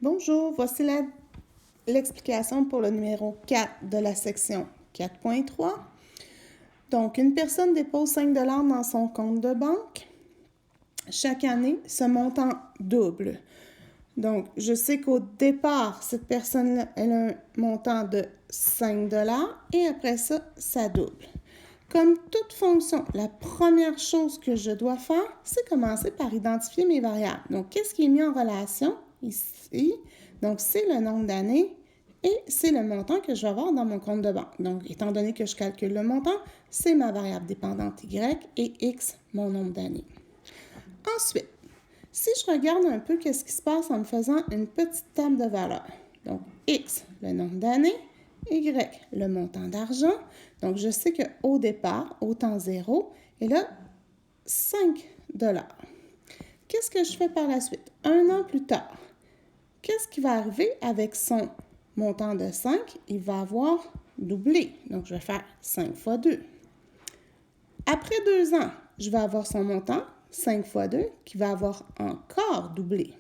Bonjour, voici l'explication pour le numéro 4 de la section 4.3. Donc, une personne dépose 5 $ dans son compte de banque. Chaque année, ce montant double. Donc, je sais qu'au départ, cette personne-là, elle a un montant de 5 $ et après ça, ça double. Comme toute fonction, la première chose que je dois faire, c'est commencer par identifier mes variables. Donc, qu'est-ce qui est mis en relation ici? Donc, c'est le nombre d'années et c'est le montant que je vais avoir dans mon compte de banque. Donc, étant donné que je calcule le montant, c'est ma variable dépendante Y et X, mon nombre d'années. Ensuite, si je regarde un peu qu'est-ce qui se passe en me faisant une petite table de valeurs. Donc, X, le nombre d'années, Y, le montant d'argent. Donc, je sais qu'au départ, au temps 0, et là, 5 $. Qu'est-ce que je fais par la suite? Un an plus tard, qu'est-ce qui va arriver avec son montant de 5? Il va avoir doublé. Donc, je vais faire 5 fois 2. Après 2 ans, je vais avoir son montant, 5 fois 2, qui va avoir encore doublé.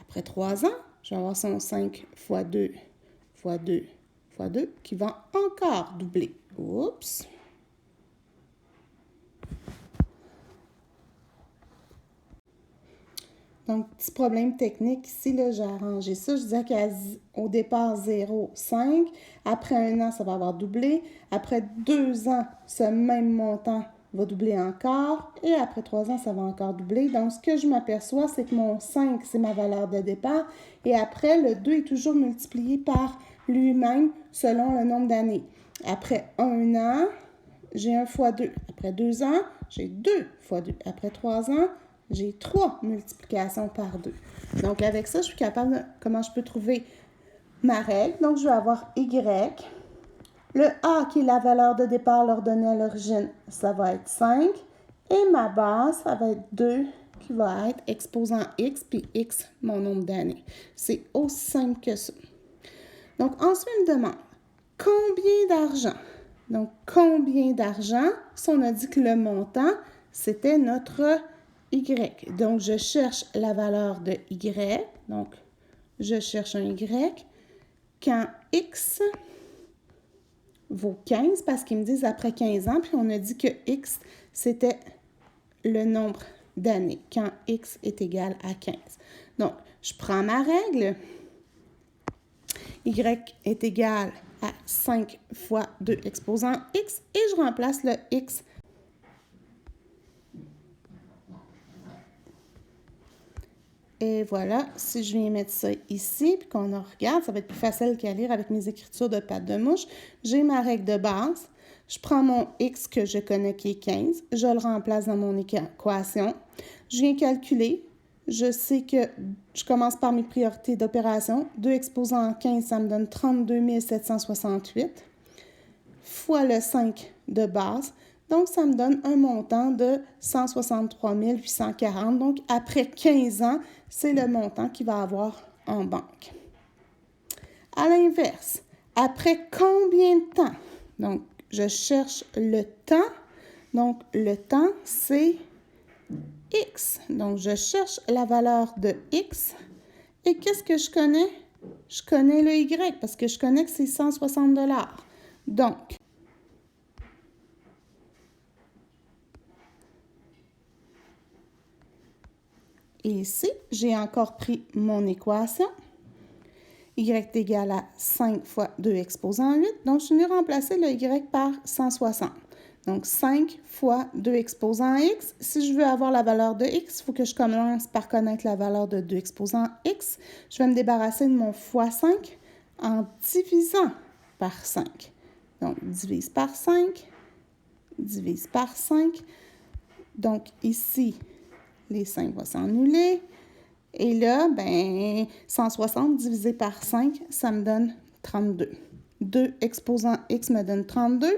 Après 3 ans, je vais avoir son 5 fois 2 fois 2 fois 2 qui va encore doubler. Oups! Donc, petit problème technique ici, là, j'ai arrangé ça. Je disais qu'au départ, 0, 5. Après 1 an, ça va avoir doublé. Après 2 ans, ce même montant va doubler encore. Et après 3 ans, ça va encore doubler. Donc, ce que je m'aperçois, c'est que mon 5, c'est ma valeur de départ. Et après, le 2 est toujours multiplié par lui-même selon le nombre d'années. Après 1 an, j'ai 1 fois 2. Après 2 ans, j'ai 2 fois 2. Après 3 ans, j'ai 3 multiplications par 2. Donc, avec ça, je suis capable de comment je peux trouver ma règle. Donc, je vais avoir Y. Le A, qui est la valeur de départ leur donnée à l'origine, ça va être 5. Et ma base, ça va être 2, qui va être exposant X, puis X, mon nombre d'années. C'est aussi simple que ça. Donc, ensuite, on me demande combien d'argent? Donc, combien d'argent? Si on a dit que le montant, c'était notre Y. Donc, je cherche la valeur de Y. Donc, je cherche un Y. Quand X vaut 15, parce qu'ils me disent après 15 ans, puis on a dit que X, c'était le nombre d'années, quand X est égal à 15. Donc, je prends ma règle. Y est égal à 5 fois 2 exposant X et je remplace le X. Et voilà, si je viens mettre ça ici, puis qu'on en regarde, ça va être plus facile qu'à lire avec mes écritures de patte de mouche. J'ai ma règle de base. Je prends mon X que je connais qui est 15. Je le remplace dans mon équation. Je viens calculer. Je sais que je commence par mes priorités d'opération. 2 exposant 15, ça me donne 32 768 fois le 5 de base. Donc, ça me donne un montant de 163 840. Donc, après 15 ans, c'est le montant qu'il va avoir en banque. À l'inverse, après combien de temps? Donc, je cherche le temps. Donc, le temps, c'est X. Donc, je cherche la valeur de X. Et qu'est-ce que je connais? Je connais le Y parce que je connais que c'est 160 $. Donc, et ici, j'ai encore pris mon équation. Y est égal à 5 fois 2 exposant 8. Donc, je suis venue remplacer le Y par 160. Donc, 5 fois 2 exposant X. Si je veux avoir la valeur de X, il faut que je commence par connaître la valeur de 2 exposant X. Je vais me débarrasser de mon fois 5 en divisant par 5. Donc, divise par 5, divise par 5. Donc, ici, les 5 vont s'annuler. Et là, 160 divisé par 5, ça me donne 32. 2 exposant X me donne 32.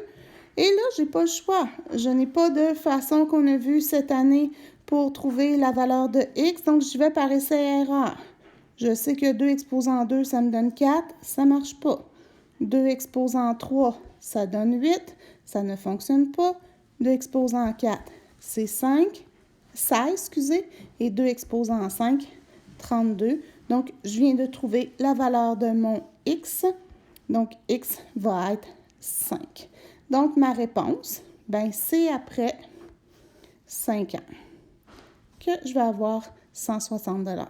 Et là, je n'ai pas le choix. Je n'ai pas de façon qu'on a vue cette année pour trouver la valeur de X. Donc, je vais par essai-erreur. Je sais que 2 exposant 2, ça me donne 4. Ça ne marche pas. 2 exposant 3, ça donne 8. Ça ne fonctionne pas. 2 exposant 4, c'est 5. 16, excusez. Et 2 exposant 5, 32. Donc, je viens de trouver la valeur de mon X. Donc, X va être 5. Donc, ma réponse, ben, c'est après 5 ans que je vais avoir 160 $.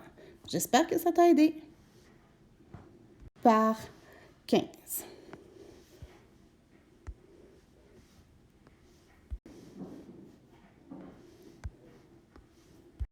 J'espère que ça t'a aidé. Par 15.